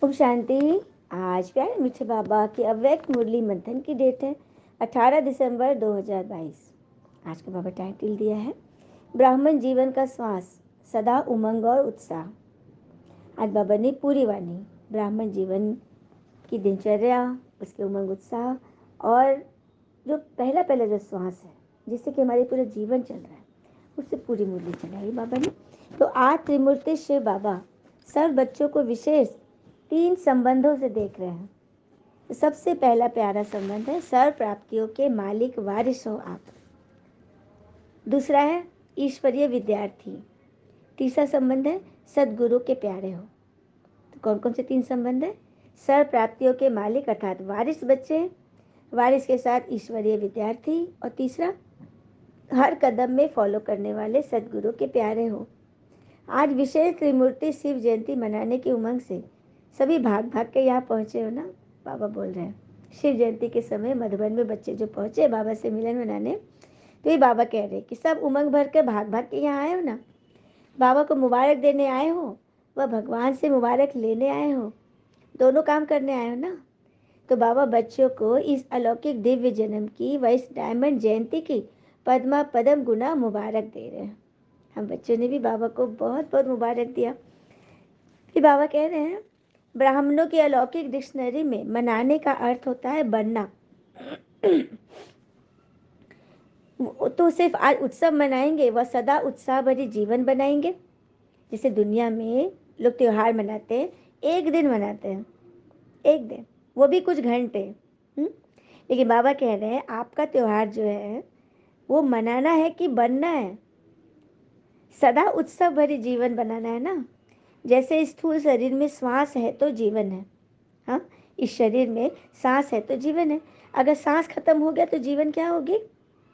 ओम शांति। आज प्यारे मीठे बाबा की अव्यक्त मुरली मंथन की डेट है 18 दिसंबर 2022। आज का बाबा टाइटल दिया है ब्राह्मण जीवन का श्वास, सदा उमंग और उत्साह। आज बाबा ने पूरी वाणी ब्राह्मण जीवन की दिनचर्या, उसके उमंग उत्साह और जो पहला जो श्वास है जिससे कि हमारे पूरा जीवन चल रहा है, उससे पूरी मुरली चलाई बाबा ने। तो आज त्रिमूर्ति शिव बाबा सब बच्चों को विशेष 3 संबंधों से देख रहे हैं। तो सबसे पहला प्यारा संबंध है सर्व प्राप्तियों के मालिक वारिस हो आप। दूसरा है ईश्वरीय विद्यार्थी। तीसरा संबंध है सदगुरु के प्यारे हो। तो कौन कौन से 3 संबंध है? सर्व प्राप्तियों के मालिक अर्थात वारिस बच्चे, वारिस के साथ ईश्वरीय विद्यार्थी, और तीसरा हर कदम में फॉलो करने वाले सदगुरु के प्यारे हो। आज विशेष त्रिमूर्ति शिव जयंती मनाने की उमंग से सभी भाग भाग के यहाँ पहुँचे हो ना। बाबा बोल रहे हैं शिव जयंती के समय मधुबन में बच्चे जो पहुँचे बाबा से मिलन मनाने, तो ये बाबा कह रहे कि सब उमंग भर के भाग भाग के यहाँ आए हो ना। बाबा को मुबारक देने आए हो, वह भगवान से मुबारक लेने आए हो, दोनों काम करने आए हो ना। तो बाबा बच्चों को इस अलौकिक दिव्य जन्म की व इस डायमंड जयंती की पद्मा पदम गुना मुबारक दे रहे हैं। हम बच्चों ने भी बाबा को बहुत बहुत मुबारक दिया। फिर बाबा कह रहे हैं ब्राह्मणों की अलौकिक डिक्शनरी में मनाने का अर्थ होता है बनना। तो सिर्फ आज उत्सव मनाएंगे, वह सदा उत्साह भरी जीवन बनाएंगे। जैसे दुनिया में लोग त्योहार मनाते हैं, एक दिन मनाते हैं, एक दिन, वो भी कुछ घंटे। लेकिन बाबा कह रहे हैं आपका त्योहार जो है वो मनाना है कि बनना है, सदा उत्सव भरी जीवन बनाना है ना। जैसे स्थूल शरीर में श्वास है तो जीवन है। हाँ, इस शरीर में सांस है तो जीवन है। अगर सांस खत्म हो गया तो जीवन क्या होगी?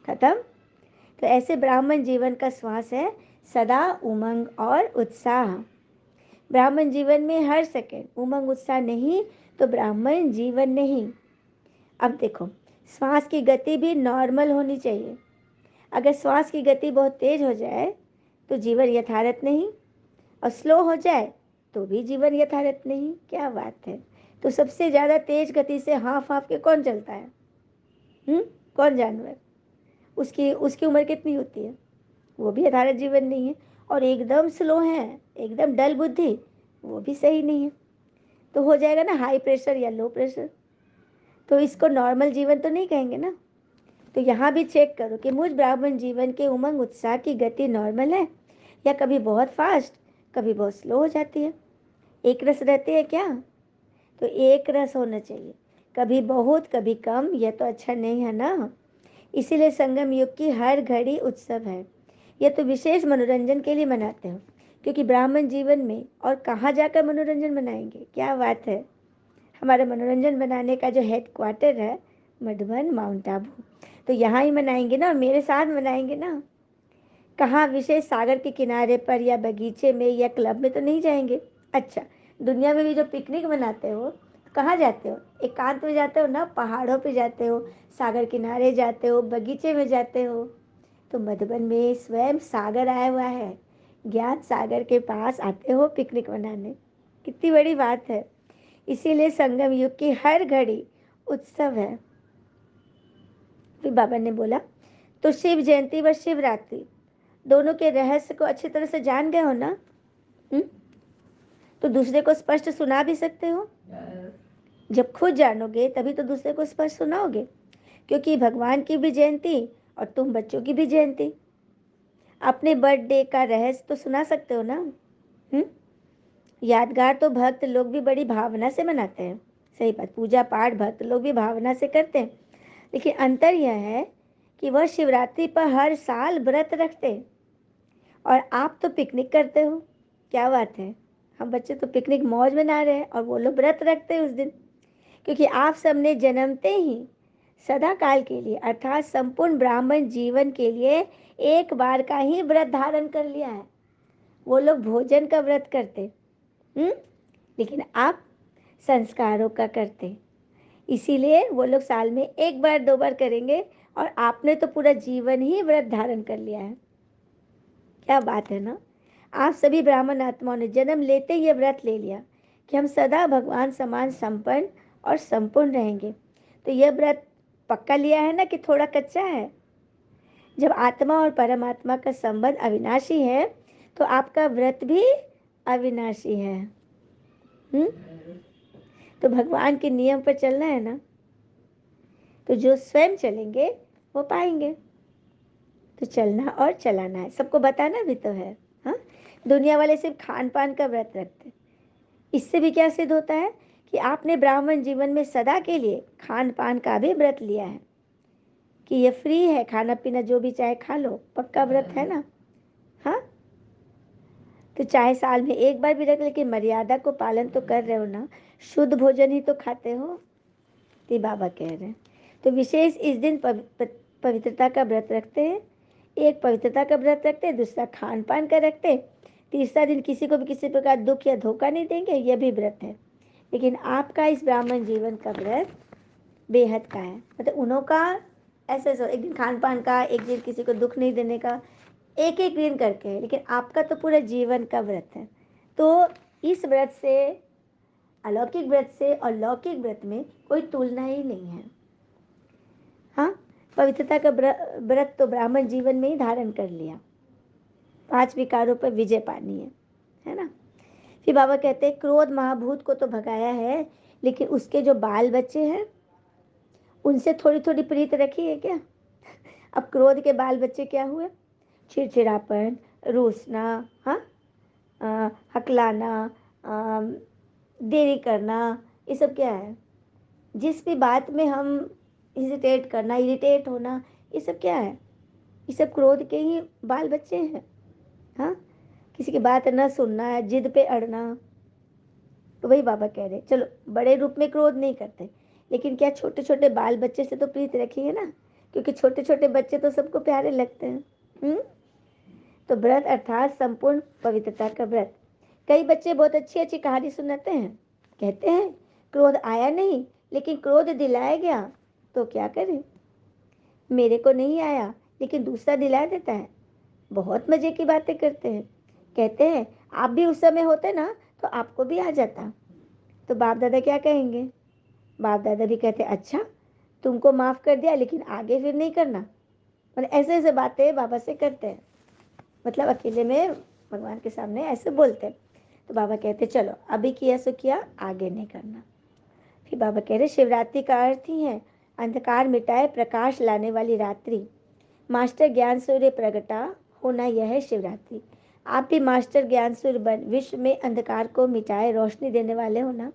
खत्म। तो ऐसे ब्राह्मण जीवन का श्वास है सदा उमंग और उत्साह। ब्राह्मण जीवन में हर सेकंड उमंग उत्साह नहीं तो ब्राह्मण जीवन नहीं। अब देखो, श्वास की गति भी नॉर्मल होनी चाहिए। अगर श्वास की गति बहुत तेज हो जाए तो जीवन यथार्थ नहीं, और स्लो हो जाए तो भी जीवन यथार्थ नहीं। क्या बात है। तो सबसे ज़्यादा तेज गति से हाफ हाफ के कौन चलता है? कौन जानवर? उसकी उसकी उम्र कितनी होती है? वो भी यथार्थ जीवन नहीं है। और एकदम स्लो है, एकदम डल बुद्धि, वो भी सही नहीं है। तो हो जाएगा ना हाई प्रेशर या लो प्रेशर। तो इसको नॉर्मल जीवन तो नहीं कहेंगे ना। तो यहाँ भी चेक करो कि मुझ ब्राह्मण जीवन के उमंग उत्साह की गति नॉर्मल है या कभी बहुत फास्ट, कभी बहुत स्लो हो जाती है। एक रस रहते हैं क्या? तो एक रस होना चाहिए, कभी बहुत कभी कम, यह तो अच्छा नहीं है ना। इसीलिए संगम युग की हर घड़ी उत्सव है। यह तो विशेष मनोरंजन के लिए मनाते हो, क्योंकि ब्राह्मण जीवन में और कहाँ जाकर मनोरंजन मनाएंगे? क्या बात है। हमारा मनोरंजन बनाने का जो हेड क्वार्टर है मधुबन माउंट आबू, तो यहाँ ही मनाएंगे ना, और मेरे साथ मनाएंगे ना। कहाँ विशेष सागर के किनारे पर या बगीचे में या क्लब में तो नहीं जाएंगे। अच्छा, दुनिया में भी जो पिकनिक मनाते हो कहाँ जाते हो? एकांत में जाते हो ना, पहाड़ों पे जाते हो, सागर किनारे जाते हो, बगीचे में जाते हो। तो मधुबन में स्वयं सागर आया हुआ है, ज्ञान सागर के पास आते हो पिकनिक मनाने। कितनी बड़ी बात है। इसीलिए संगम युग की हर घड़ी उत्सव है। फिर बाबा ने बोला तो शिव जयंती व शिवरात्रि दोनों के रहस्य को अच्छी तरह से जान गए हो ना। तो दूसरे को स्पष्ट सुना भी सकते हो। जब खुद जानोगे तभी तो दूसरे को स्पष्ट सुनाओगे, क्योंकि भगवान की भी जयंती और तुम बच्चों की भी जयंती। अपने बर्थडे का रहस्य तो सुना सकते हो ना। यादगार तो भक्त लोग भी बड़ी भावना से मनाते हैं। सही बात, पूजा पाठ भक्त लोग भी भावना से करते हैं। लेकिन अंतर यह है कि वह शिवरात्रि पर हर साल व्रत रखते हैं और आप तो पिकनिक करते हो। क्या बात है। हम बच्चे तो पिकनिक मौज मना रहे हैं और वो लोग व्रत रखते हैं उस दिन, क्योंकि आप सबने जन्मते ही सदा काल के लिए अर्थात संपूर्ण ब्राह्मण जीवन के लिए एक बार का ही व्रत धारण कर लिया है। वो लोग भोजन का व्रत करते, लेकिन आप संस्कारों का करते। इसीलिए वो लोग साल में एक बार दो बार करेंगे और आपने तो पूरा जीवन ही व्रत धारण कर लिया है। क्या बात है ना। आप सभी ब्राह्मण आत्माओं ने जन्म लेते ही व्रत ले लिया कि हम सदा भगवान समान संपन्न और संपूर्ण रहेंगे। तो यह व्रत पक्का लिया है ना कि थोड़ा कच्चा है? जब आत्मा और परमात्मा का संबंध अविनाशी है तो आपका व्रत भी अविनाशी है। तो भगवान के नियम पर चलना है ना, तो जो स्वयं चलेंगे वो पाएंगे। तो चलना और चलाना है, सबको बताना भी तो है। हाँ, दुनिया वाले सिर्फ खान पान का व्रत रखते। इससे भी क्या सिद्ध होता है कि आपने ब्राह्मण जीवन में सदा के लिए खान पान का भी व्रत लिया है, कि ये फ्री है, खाना पीना जो भी चाहे खा लो, पक्का व्रत है ना। हाँ, तो चाहे साल में एक बार भी रख, लेकिन मर्यादा को पालन तो कर रहे हो ना, शुद्ध भोजन ही तो खाते हो। तो बाबा कह रहे हैं तो विशेष इस दिन पवित्रता का व्रत रखते हैं। एक पवित्रता का व्रत रखते हैं, दूसरा खान पान का रखते हैं, तीसरा दिन किसी को भी किसी प्रकार दुख या धोखा नहीं देंगे, यह भी व्रत है। लेकिन आपका इस ब्राह्मण जीवन का व्रत बेहद का है, मतलब उन्हों का ऐसे एक दिन खान पान का, एक दिन किसी को दुख नहीं देने का, एक एक दिन करके है, लेकिन आपका तो पूरा जीवन का व्रत है। तो इस व्रत से, अलौकिक व्रत से और लौकिक व्रत में कोई तुलना ही नहीं है। हाँ, पवित्रता का व्रत तो ब्राह्मण जीवन में ही धारण कर लिया, 5 विकारों पर विजय पानी है ना। फिर बाबा कहते हैं क्रोध महाभूत को तो भगाया है, लेकिन उसके जो बाल बच्चे हैं उनसे थोड़ी थोड़ी प्रीत रखी है क्या? अब क्रोध के बाल बच्चे क्या हुए? चिड़चिड़ापन, रूसना, हाँ, हकलाना, देरी करना, ये सब क्या है? जिस भी बात में हम हेजिटेट करना, इरिटेट होना, ये सब क्या है? ये सब क्रोध के ही बाल बच्चे हैं। हाँ, किसी की बात न सुनना है, जिद पे अड़ना। तो वही बाबा कह रहे, चलो बड़े रूप में क्रोध नहीं करते, लेकिन क्या छोटे छोटे बाल बच्चे से तो प्रीत रखी है ना, क्योंकि छोटे छोटे बच्चे तो सबको प्यारे लगते हैं। तो व्रत अर्थात संपूर्ण पवित्रता का व्रत। कई बच्चे बहुत अच्छी अच्छी कहानी सुनाते हैं, कहते हैं क्रोध आया नहीं, लेकिन क्रोध दिलाया गया तो क्या करें, मेरे को नहीं आया लेकिन दूसरा दिला देता है। बहुत मजे की बातें करते हैं, कहते हैं आप भी उस समय होते ना तो आपको भी आ जाता। तो बाप दादा क्या कहेंगे? बाप दादा भी कहते अच्छा, तुमको माफ कर दिया लेकिन आगे फिर नहीं करना। मतलब ऐसे ऐसे बातें बाबा से करते हैं, मतलब अकेले में भगवान के सामने ऐसे बोलते हैं। तो बाबा कहते चलो अभी किया सो किया, आगे नहीं करना। फिर बाबा कह रहे शिवरात्रि का अर्थ ही है अंधकार मिटाए प्रकाश लाने वाली रात्रि। मास्टर ज्ञान सूर्य प्रगटा होना, यह है शिवरात्रि। आप भी मास्टर ज्ञान सूर्य बन विश्व में अंधकार को मिटाए रोशनी देने वाले हो ना।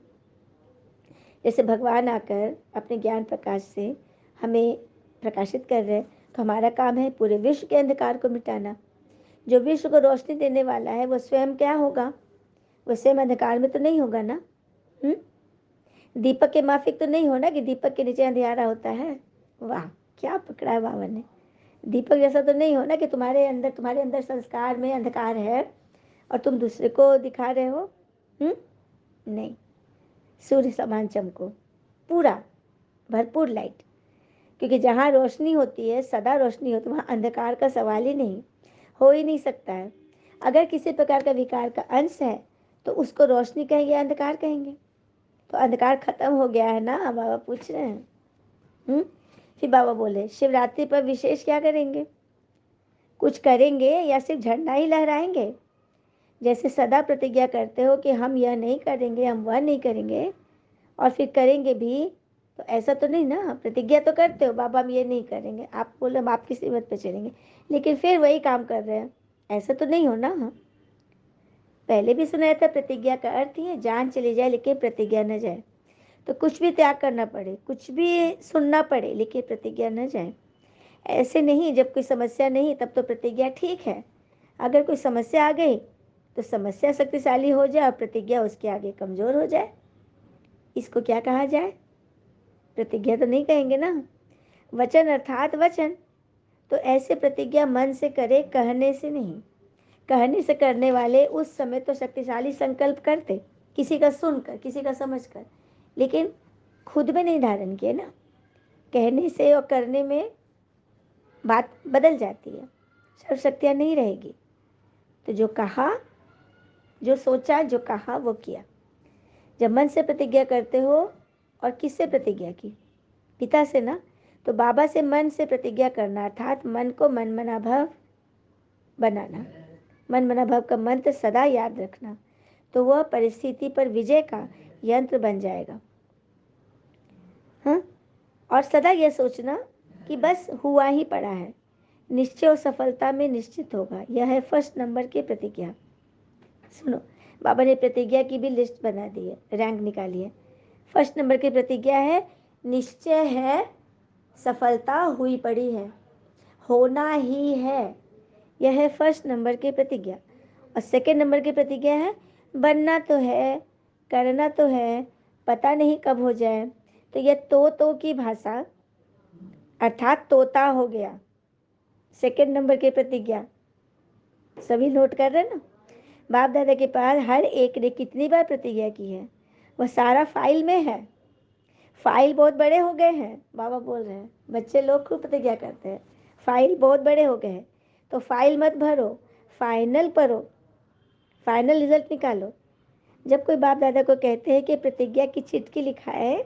जैसे भगवान आकर अपने ज्ञान प्रकाश से हमें प्रकाशित कर रहे हैं, तो हमारा काम है पूरे विश्व के अंधकार को मिटाना। जो विश्व को रोशनी देने वाला है वो स्वयं क्या होगा? वो स्वयं अंधकार में तो नहीं होगा ना। दीपक के माफिक तो नहीं होना कि दीपक के नीचे अंधियारा होता है। वाह, क्या पकड़ा है बाबा ने। दीपक जैसा तो नहीं होना कि तुम्हारे अंदर संस्कार में अंधकार है और तुम दूसरे को दिखा रहे हो। नहीं, सूर्य समान चमको, पूरा भरपूर लाइट, क्योंकि जहाँ रोशनी होती है, सदा रोशनी होती है, वहाँ अंधकार का सवाल ही नहीं, हो ही नहीं सकता है। अगर किसी प्रकार का विकार का अंश है तो उसको रोशनी कहेंगे, अंधकार कहेंगे? तो अंधकार खत्म हो गया है ना, बाबा पूछ रहे हैं। फिर बाबा बोले शिवरात्रि पर विशेष क्या करेंगे? कुछ करेंगे या सिर्फ झंडा ही लहराएंगे? जैसे सदा प्रतिज्ञा करते हो कि हम यह नहीं करेंगे, हम वह नहीं करेंगे, और फिर करेंगे भी, तो ऐसा तो नहीं ना। प्रतिज्ञा तो करते हो बाबा हम ये नहीं करेंगे, आप बोले हम आपकी सीमत पे चलेंगे, लेकिन फिर वही काम कर रहे हैं, ऐसा तो नहीं हो ना। पहले भी सुनाया था प्रतिज्ञा का अर्थ ही है जान चली जाए लेकिन प्रतिज्ञा न जाए। तो कुछ भी त्याग करना पड़े, कुछ भी सुनना पड़े, लेकिन प्रतिज्ञा न जाए। ऐसे नहीं, जब कोई समस्या नहीं तब तो प्रतिज्ञा ठीक है, अगर कोई समस्या आ गई तो समस्या शक्तिशाली हो जाए और प्रतिज्ञा उसके आगे कमजोर हो जाए, इसको क्या कहा जाए? प्रतिज्ञा तो नहीं कहेंगे ना। वचन अर्थात वचन, तो ऐसे प्रतिज्ञा मन से करे, कहने से नहीं। कहने से करने वाले उस समय तो शक्तिशाली संकल्प करते, किसी का सुनकर, किसी का समझकर, लेकिन खुद में नहीं धारण किए ना। कहने से और करने में बात बदल जाती है, सर्वशक्तियाँ नहीं रहेगी। तो जो कहा, जो सोचा, जो कहा वो किया। जब मन से प्रतिज्ञा करते हो, और किससे प्रतिज्ञा की? पिता से ना। तो बाबा से मन से प्रतिज्ञा करना अर्थात मन को मनमना भाव बनाना, मनमना भाव का मंत्र सदा याद रखना, तो वह परिस्थिति पर विजय का यंत्र बन जाएगा। हाँ, और सदा यह सोचना कि बस हुआ ही पड़ा है, निश्चय और सफलता में निश्चित होगा। यह है फर्स्ट नंबर की प्रतिज्ञा। सुनो, बाबा ने प्रतिज्ञा की भी लिस्ट बना दी है, रैंक निकाली है। फर्स्ट नंबर की प्रतिज्ञा है, निश्चय है, सफलता हुई पड़ी है, होना ही है। यह है फर्स्ट नंबर की प्रतिज्ञा। और सेकेंड नंबर की प्रतिज्ञा है, बनना तो है, करना तो है, पता नहीं कब हो जाए। तो यह तो की भाषा अर्थात तोता हो गया। सेकेंड नंबर की प्रतिज्ञा सभी नोट कर रहे हैं ना? बाप दादा के पास हर एक ने कितनी बार प्रतिज्ञा की है, वह सारा फाइल में है। फाइल बहुत बड़े हो गए हैं, बाबा बोल रहे हैं। बच्चे लोग खूब प्रतिज्ञा करते हैं, फाइल बहुत बड़े हो गए हैं। तो फाइल मत भरो, फाइनल पढ़ो, फाइनल रिजल्ट निकालो। जब कोई बाप दादा को कहते हैं कि प्रतिज्ञा की चिट्ठी लिखाए,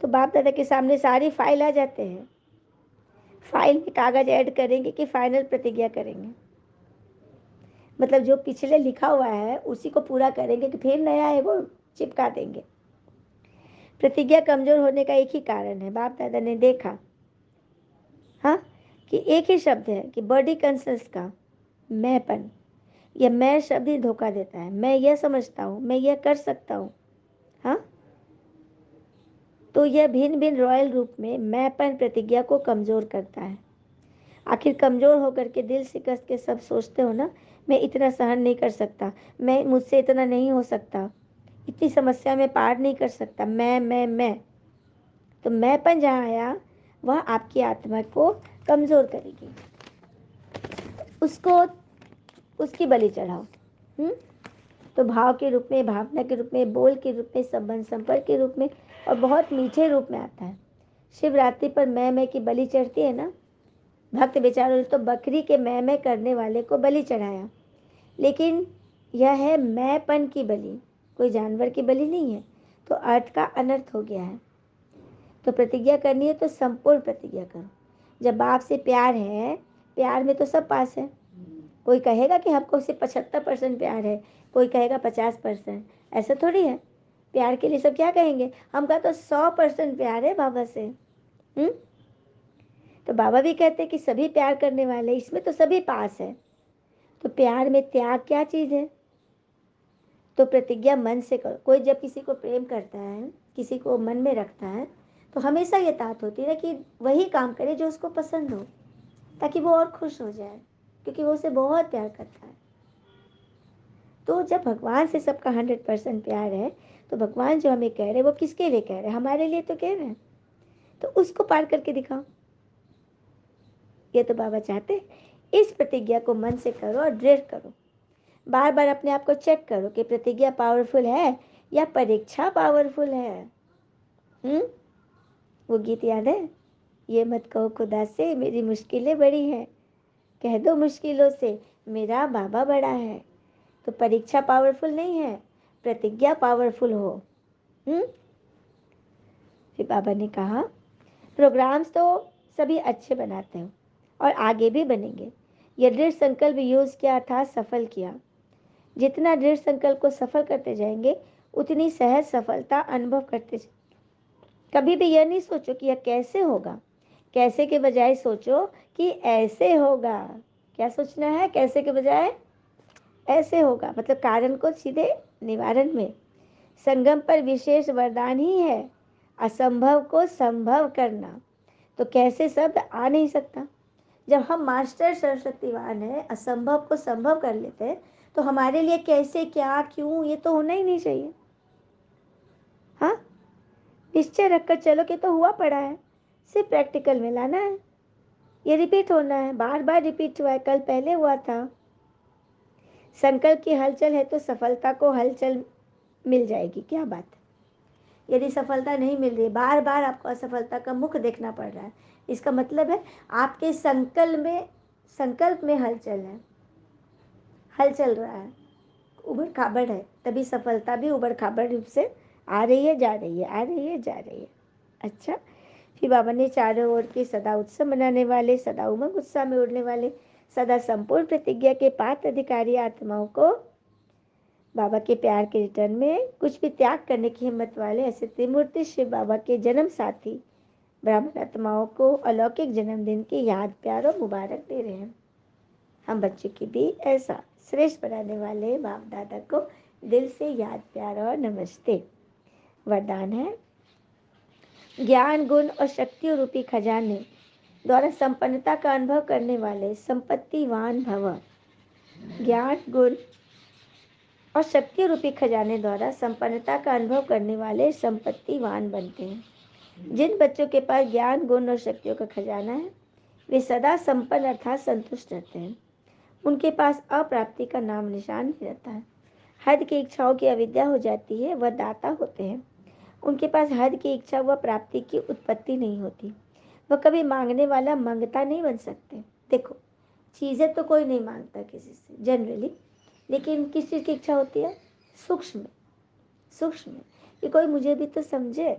तो बाप दादा के सामने सारी फाइल आ जाते हैं। फाइल में कागज ऐड करेंगे कि फाइनल प्रतिज्ञा करेंगे, मतलब जो पिछले लिखा हुआ है उसी को पूरा करेंगे कि फिर नया है वो चिपका देंगे। प्रतिज्ञा कमजोर होने का एक ही कारण है, बाप दादा ने देखा, हाँ, कि एक ही शब्द है कि बॉडी कंसर्न्स का मैंपन। यह मैं शब्द ही धोखा देता है। मैं यह समझता हूँ, मैं यह कर सकता हूँ, हाँ। तो यह भिन्न भिन्न रॉयल रूप में मैंपन प्रतिज्ञा को कमजोर करता है। आखिर कमजोर होकर के दिल शिकस्त के सब सोचते हो ना, मैं इतना सहन नहीं कर सकता, मैं मुझसे इतना नहीं हो सकता, इतनी समस्या में पार नहीं कर सकता, मैं। तो मैंपन जहाँ आया वह आपकी आत्मा को कमजोर करेगी। उसको उसकी बलि चढ़ाओ। तो भाव के रूप में, भावना के रूप में, बोल के रूप में, संबंध संपर्क के रूप में, और बहुत मीठे रूप में आता है। शिवरात्रि पर मैं की बलि चढ़ती है ना, भक्त बेचारों ने तो बकरी के मैं करने वाले को बलि चढ़ाया, लेकिन यह है मैंपन की बलि, कोई जानवर की बलि नहीं है। तो अर्थ का अनर्थ हो गया है। तो प्रतिज्ञा करनी है तो संपूर्ण प्रतिज्ञा करो। जब बाप से प्यार है, प्यार में तो सब पास है। कोई कहेगा कि हमको सिर्फ 75% प्यार है, कोई कहेगा 50%, ऐसा थोड़ी है। प्यार के लिए सब क्या कहेंगे, हमका तो 100% प्यार है बाबा से। तो बाबा भी कहते हैं कि सभी प्यार करने वाले, इसमें तो सभी पास है। तो प्यार में त्याग क्या चीज़ है? तो प्रतिज्ञा मन से करो। कोई जब किसी को प्रेम करता है, किसी को मन में रखता है, तो हमेशा ये तात होती है कि वही काम करे जो उसको पसंद हो, ताकि वो और खुश हो जाए, क्योंकि वो उसे बहुत प्यार करता है। तो जब भगवान से सबका 100% प्यार है, तो भगवान जो हमें कह रहे हैं वो किसके लिए कह रहे हैं? हमारे लिए तो कह रहे हैं। तो उसको पार करके दिखाओ। ये तो बाबा चाहते हैं। इस प्रतिज्ञा को मन से करो और दृढ़ करो। बार बार अपने आप को चेक करो कि प्रतिज्ञा पावरफुल है या परीक्षा पावरफुल है। वो गीत याद है, ये मत कहो खुदा से मेरी मुश्किलें बड़ी हैं, कह दो मुश्किलों से मेरा बाबा बड़ा है। तो परीक्षा पावरफुल नहीं है, प्रतिज्ञा पावरफुल हो। फिर बाबा ने कहा, प्रोग्राम्स तो सभी अच्छे बनाते हो और आगे भी बनेंगे। यह दृढ़ संकल्प यूज किया था, सफल किया। जितना दृढ़ संकल्प को सफल करते जाएंगे, उतनी सहज सफलता अनुभव करते जाएंगे। कभी भी यह नहीं सोचो कि यह कैसे होगा, कैसे के बजाय सोचो कि ऐसे होगा। क्या सोचना है? कैसे के बजाय ऐसे होगा, मतलब कारण को सीधे निवारण में। संगम पर विशेष वरदान ही है असंभव को संभव करना। तो कैसे शब्द आ नहीं सकता। जब हम मास्टर सर्वशक्तिवान है, असंभव को संभव कर लेते हैं, तो हमारे लिए कैसे, क्या, क्यों, ये तो होना ही नहीं चाहिए। हाँ, निश्चय रखकर चलो कि तो हुआ पड़ा है, सिर्फ प्रैक्टिकल में लाना है। ये रिपीट होना है, बार बार रिपीट हुआ है, कल पहले हुआ था। संकल्प की हलचल है तो सफलता को हलचल मिल जाएगी। क्या बात है। यदि सफलता नहीं मिल रही, बार बार आपको असफलता का मुख देखना पड़ रहा है, इसका मतलब है आपके संकल्प में हलचल है, हल चल रहा है। उबड़ खाबड़ है, तभी सफलता भी उबड़ खाबड़ रूप से आ रही है, जा रही है, आ रही है, जा रही है। अच्छा, फिर बाबा ने चारों ओर के सदा उत्सव मनाने वाले, सदा उमंग उत्साह में उड़ने वाले, सदा संपूर्ण प्रतिज्ञा के पात्र अधिकारी आत्माओं को बाबा के प्यार के रिटर्न में कुछ भी त्याग करने की हिम्मत वाले ऐसे त्रिमूर्ति शिव बाबा के जन्म साथी ब्राह्मण आत्माओं को अलौकिक जन्मदिन की याद, प्यार और मुबारक दे रहे हैं। हम बच्चे की भी ऐसा श्रेष्ठ बनाने वाले बाप दादा को दिल से याद, प्यार और नमस्ते। वरदान है, ज्ञान गुण और शक्ति रूपी खजाने द्वारा संपन्नता का अनुभव करने वाले संपत्तिवान भव। ज्ञान गुण और शक्ति रूपी खजाने द्वारा संपन्नता का अनुभव करने वाले संपत्तिवान बनते हैं। जिन बच्चों के पास ज्ञान गुण और शक्तियों का खजाना है वे सदा संपन्न अर्थात संतुष्ट रहते हैं। उनके पास अप्राप्ति का नाम निशान नहीं रहता है। हद की इच्छाओं की अविद्या हो जाती है, वह दाता होते हैं। उनके पास हद की इच्छा व प्राप्ति की उत्पत्ति नहीं होती। वह कभी मांगने वाला मंगता नहीं बन सकते। देखो, चीज़ें तो कोई नहीं मांगता किसी से जनरली, लेकिन किस चीज़ की इच्छा होती है? सूक्ष्म सूक्ष्म, कि कोई मुझे भी तो समझे,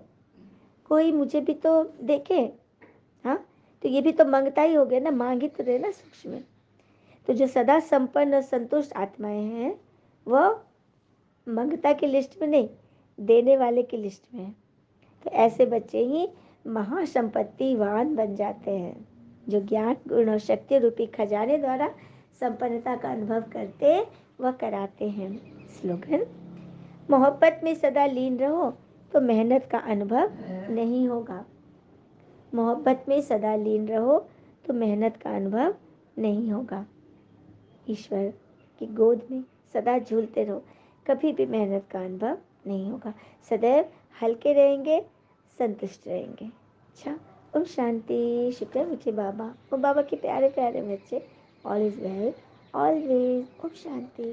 कोई मुझे भी तो देखे। हाँ, तो ये भी तो मंगता ही हो गया ना, मांग ही तो रहे ना सूक्ष्म में। तो जो सदा संपन्न और संतुष्ट आत्माएं हैं वह मंगता की लिस्ट में नहीं, देने वाले की लिस्ट में है। तो ऐसे बच्चे ही महासंपत्तिवान बन जाते हैं, जो ज्ञान गुण और शक्ति रूपी खजाने द्वारा संपन्नता का अनुभव करते व कराते हैं। स्लोगन, मोहब्बत में सदा लीन रहो तो मेहनत का अनुभव नहीं होगा। मोहब्बत में सदा लीन रहो तो मेहनत का अनुभव नहीं होगा। ईश्वर की गोद में सदा झूलते रहो, कभी भी मेहनत का अनुभव नहीं होगा। सदैव हल्के रहेंगे, संतुष्ट रहेंगे। अच्छा, ओम शांति। शुक्र मीठे बाबा और बाबा के प्यारे प्यारे बच्चे। All is well always. ओम शांति।